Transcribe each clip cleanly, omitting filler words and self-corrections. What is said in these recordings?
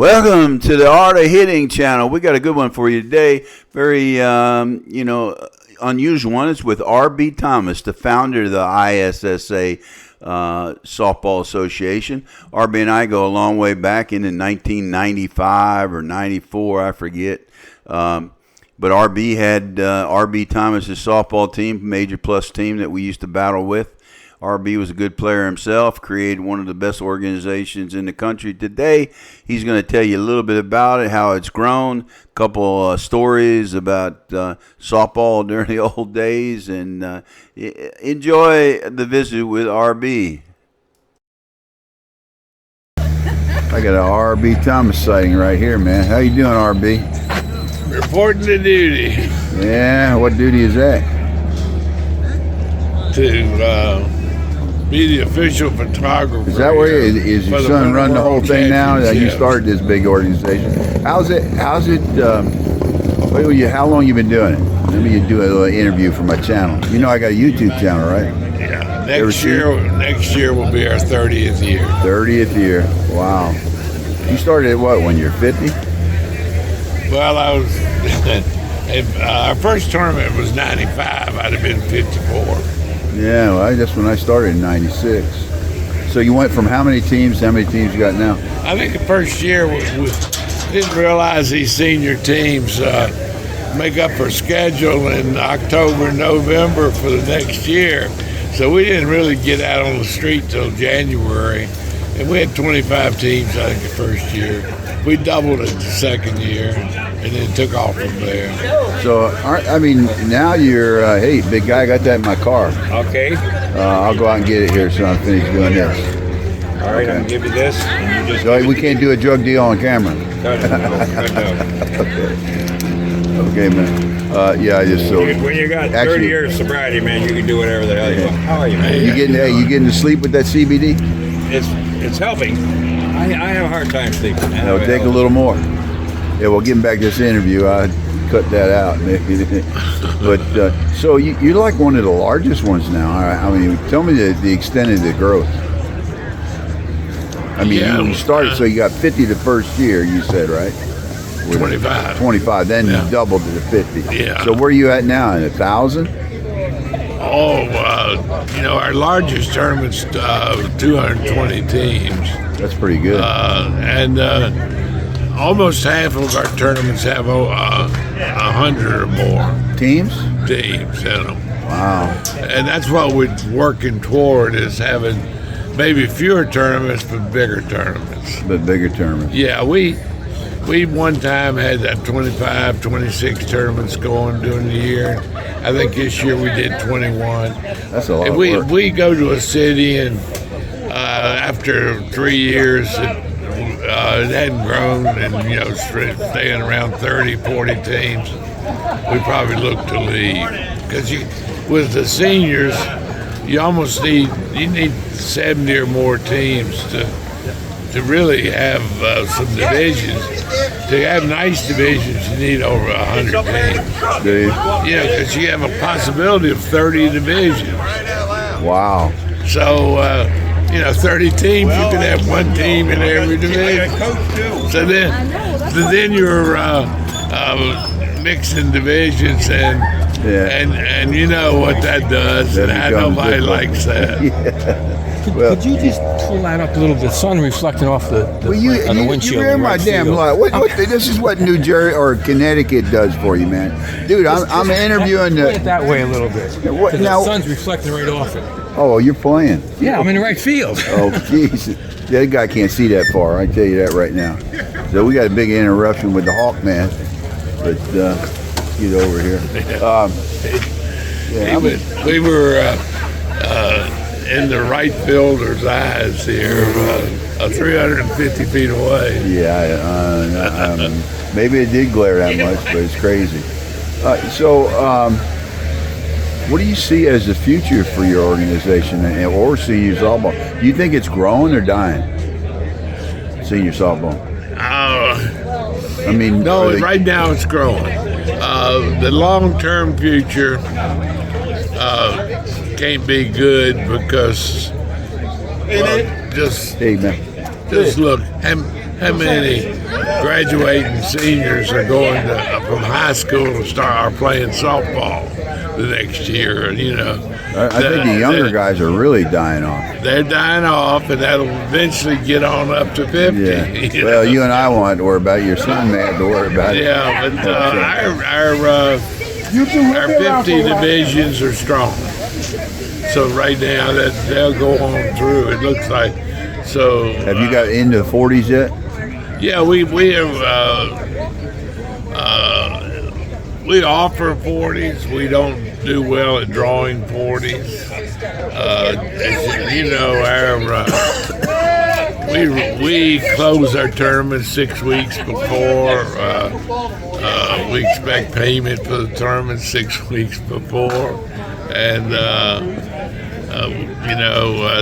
Welcome to the Art of Hitting channel. We got a good one for you today. Very, unusual one. It's with R.B. Thomas, the founder of the ISSA Softball Association. R.B. and I go a long way back into 1995 or 94, I forget. But R.B. had R.B. Thomas's softball team, Major Plus team that we used to battle with. R.B. was a good player himself, created one of the best organizations in the country. Today, he's going to tell you a little bit about it, how it's grown, a couple stories about softball during the old days, and enjoy the visit with R.B. I got an R.B. Thomas sighting right here, man. How you doing, R.B.? Reporting to duty. Yeah, what duty is that? To be the official photographer. Is that where is your son run the whole thing now? You started this big organization. How's it? How long you been doing it? Let me do a little interview for my channel. You know I got a YouTube channel, right? Yeah. Next year will be our 30th year. 30th year. Wow. You started at what, when you're 50? Well, I was. Our first tournament was 95. I'd have been 54. Yeah, well, that's when I started in 96. So you went from how many teams to how many teams you got now? I think the first year we didn't realize these senior teams make up our schedule in October, November for the next year. So we didn't really get out on the street till January. And we had 25 teams, I think, the first year. We doubled it the second year, and then took off from there. So, now you're, hey, big guy, I got that in my car. Okay. I'll go out and get it here so I'm finished doing this. All right, okay. I'm going to give you this. And you just so we can't do a drug deal on camera. No. Okay, man. Yeah, I just so. When you got 30 years of sobriety, man, you can do whatever the hell you want. How are you, man? You getting to sleep with that CBD? It's helping. I have a hard time sleeping. No, take a little more. Yeah, well, getting back to this interview, I cut that out, maybe. But so you're like one of the largest ones now. I mean, tell me the extent of the growth. I mean, you started, so you got 50 the first year, you said, right? 25. 25, then you doubled it to 50. Yeah. So where are you at now? In 1,000? Oh, our largest tournament's 220 teams. That's pretty good. And almost half of our tournaments have 100 or more teams in them. Wow. And that's what we're working toward, is having maybe fewer tournaments but bigger tournaments. Yeah, we one time had that 25, 26 tournaments going during the year. I think this year we did 21. That's a lot of work. We go to a city, and after 3 years, it hadn't grown, and staying around 30, 40 teams, we probably look to leave. Because with the seniors, you need 70 or more teams to really have some divisions. To have nice divisions, you need over 100 teams. Because you have a possibility of 30 divisions. Wow. So, 30 teams, you can have one team in every division. So then you're mixing divisions, and you know what that does, and nobody likes that. Could you just pull that up a little bit? The sun reflecting off the windshield. You read my damn life. This is what New Jersey or Connecticut does for you, man. Dude, I'm interviewing Play it that way a little bit. The sun's reflecting right off it. Oh, you're playing. Yeah, I'm in the right field. Oh, jeez. That guy can't see that far. I tell you that right now. So we got a big interruption with the Hawk man. But get over here. We were in the right fielder's eyes here, 350 feet away. Yeah, maybe it did glare that much, but it's crazy. What do you see as the future for your organization or senior softball? Do you think it's growing or dying? Senior softball. No, right now it's growing. The long-term future can't be good because just look, how many graduating seniors are going from high school to are playing softball the next year? You know, I think the younger guys are really dying off. They're dying off, and that'll eventually get on up to 50. Yeah. Well, you and I won't have to worry about it. Your son may have to worry about it. Yeah, but our 50 divisions are strong. So right now that they'll go on through. It looks like. So have you got into the 40s yet? Yeah, we have. We offer 40s. We don't do well at drawing 40s. As you know, we close our tournament 6 weeks before. We expect payment for the tournament 6 weeks before, and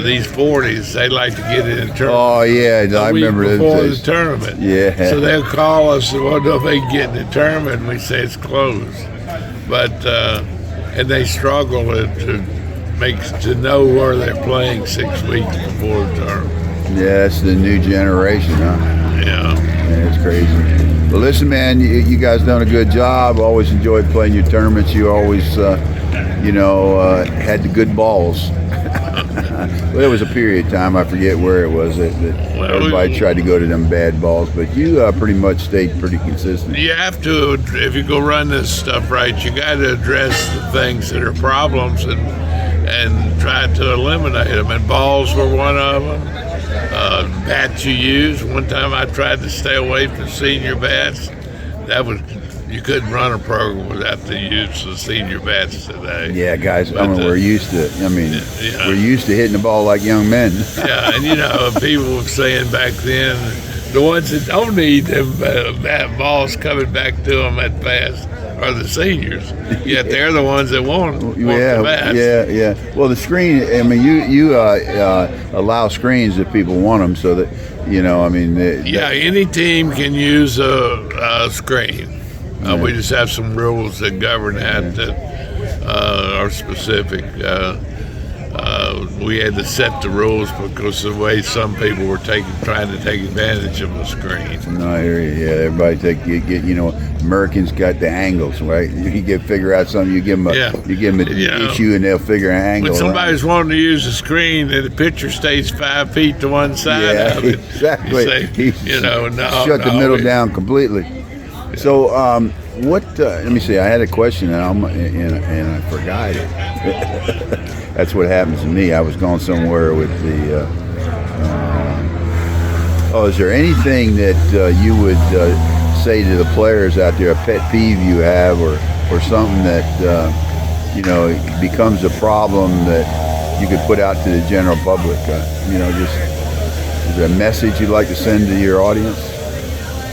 these 40s, they like to get in the tournament. Oh yeah, I remember before the tournament. Yeah. So they'll call us and wonder if they can get in the tournament. And we say it's closed, but and they struggle to know where they're playing 6 weeks before the tournament. Yeah, that's the new generation, huh? Yeah, it's crazy. Well, listen, man, you guys done a good job. Always enjoyed playing your tournaments. You always, had the good balls. Well, there was a period of time, I forget where it was, that everybody tried to go to them bad balls, but you pretty much stayed pretty consistent. You have to, if you go run this stuff right, you got to address the things that are problems and try to eliminate them. And balls were one of them. Bats you use. One time I tried to stay away from senior bats. You couldn't run a program without the use of senior bats today. Yeah, guys, we're used to it. We're used to hitting the ball like young men. Yeah, and people were saying back then, the ones that don't need them bat balls coming back to them that fast are the seniors. Yet they're the ones that want the bats. Yeah. Well, the screen. You allow screens if people want them, so that any team can use a screen. We just have some rules that govern that are specific. We had to set the rules because of the way some people were trying to take advantage of the screen. No, I hear you. Yeah, everybody Americans got the angles, right? You figure out something, you give them an issue, and they'll figure an angle. When somebody's wanting to use the screen, and the pitcher stays 5 feet to one side of it, exactly. You say, shut the middle down completely. So, let me see. I had a question, and I forgot it. That's what happens to me. I was going somewhere with the. Is there anything that you would say to the players out there, a pet peeve you have, or something that becomes a problem that you could put out to the general public? Is there a message you'd like to send to your audience,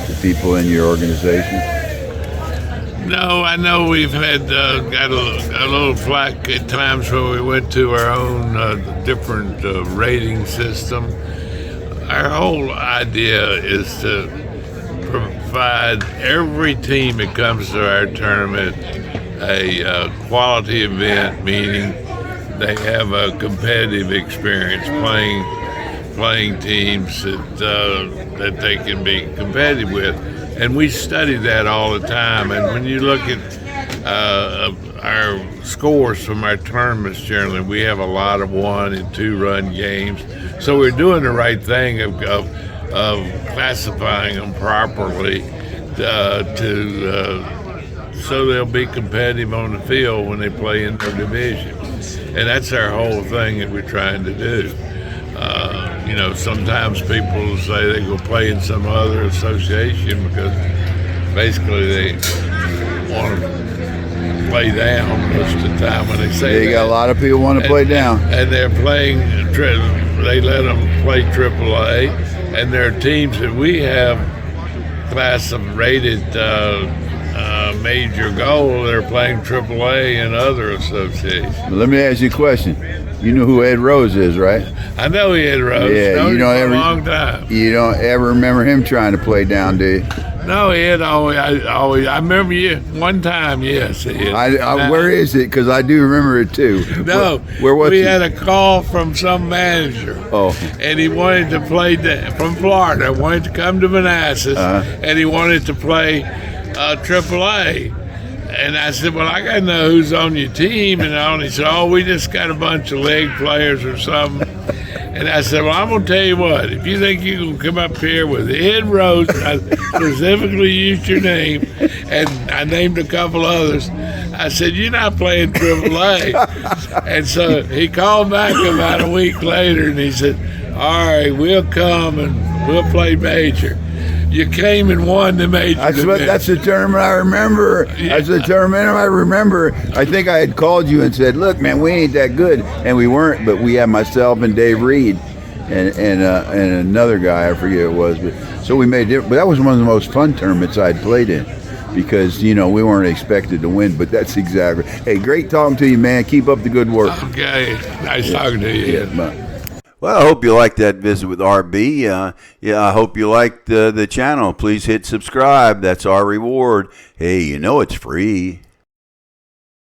to people in your organization? No, I know we've had got a little flack at times when we went to our own different rating system. Our whole idea is to provide every team that comes to our tournament a quality event, meaning they have a competitive experience playing teams that they can be competitive with. And we study that all the time. And when you look at our scores from our tournaments, generally, we have a lot of 1- and 2-run games. So we're doing the right thing of classifying them properly so they'll be competitive on the field when they play in their division. And that's our whole thing that we're trying to do. Sometimes people say they go play in some other association because basically they want to play down most of the time when they say you got a lot of people want to play down. And they're playing, they let them play AAA, and there are teams that we have rated major goal, they're playing AAA in other associations. Let me ask you a question. You know who Ed Rose is, right? I know Ed Rose. Yeah, a long time. You don't ever remember him trying to play down, do you? No, he had always. I remember you one time. Yes, he had. Where is it? Because I do remember it too. No, where was we he? had a call from some manager. Oh. And he wanted to play from Florida. Wanted to come to Manassas, and he wanted to play AAA. And I said, well, I got to know who's on your team. And he said, oh, we just got a bunch of leg players or something. And I said, well, I'm going to tell you what. If you think you can come up here with Ed Rose, I specifically used your name, and I named a couple others. I said, you're not playing AAA. And so he called back about a week later, and he said, all right, we'll come and we'll play major. You came and won the major. That's the tournament I remember. Yeah. That's the tournament I remember. I think I had called you and said, look, man, we ain't that good. And we weren't, but we had myself and Dave Reed and another guy, I forget who it was. But so we made it. But that was one of the most fun tournaments I'd played in because, we weren't expected to win. But that's exactly. Hey, great talking to you, man. Keep up the good work. Okay. Nice talking to you. Yeah, Well, I hope you liked that visit with RB. I hope you liked the channel. Please hit subscribe. That's our reward. Hey, it's free.